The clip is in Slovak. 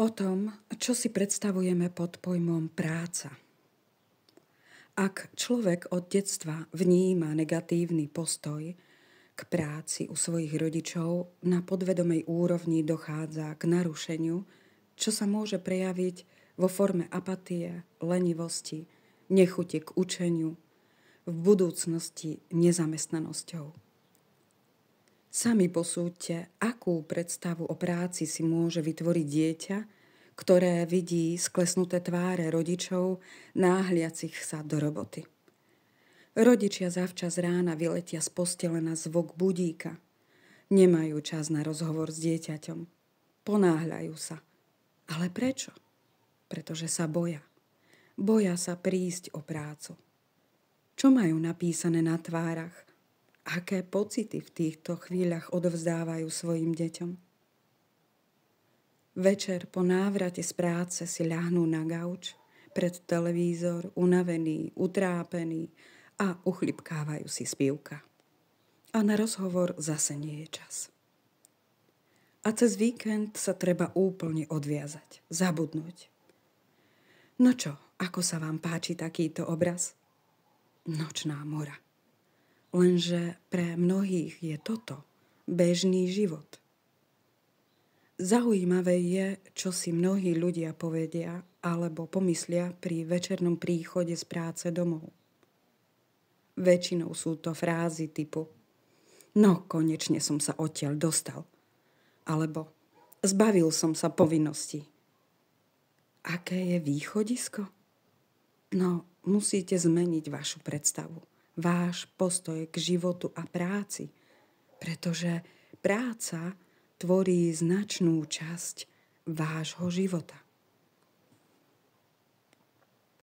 O tom, čo si predstavujeme pod pojmom práca. Ak človek od detstva vníma negatívny postoj k práci u svojich rodičov, na podvedomej úrovni dochádza k narušeniu, čo sa môže prejaviť vo forme apatie, lenivosti, nechuti k učeniu, v budúcnosti nezamestnanosťou. Sami posúďte, akú predstavu o práci si môže vytvoriť dieťa, ktoré vidí sklesnuté tváre rodičov náhliacich sa do roboty. Rodičia zavčas rána vyletia z postele na zvuk budíka. Nemajú čas na rozhovor s dieťaťom. Ponáhľajú sa. Ale prečo? Pretože sa boja. Boja sa prísť o prácu. Čo majú napísané na tvárach? Aké pocity v týchto chvíľach odovzdávajú svojim deťom? Večer po návrate z práce si ľahnú na gauč, pred televízor, unavení, utrápení a uchlipkávajú si z pivka. A na rozhovor zase nie je čas. A cez víkend sa treba úplne odviazať, zabudnúť. No čo, ako sa vám páči takýto obraz? Nočná mora. Lenže pre mnohých je toto bežný život. Zaujímavé je, čo si mnohí ľudia povedia alebo pomyslia pri večernom príchode z práce domov. Väčšinou sú to frázy typu no, konečne som sa odtiaľ dostal. Alebo zbavil som sa povinností. Aké je východisko? No, musíte zmeniť vašu predstavu. Váš postoj k životu a práci, pretože práca tvorí značnú časť vášho života.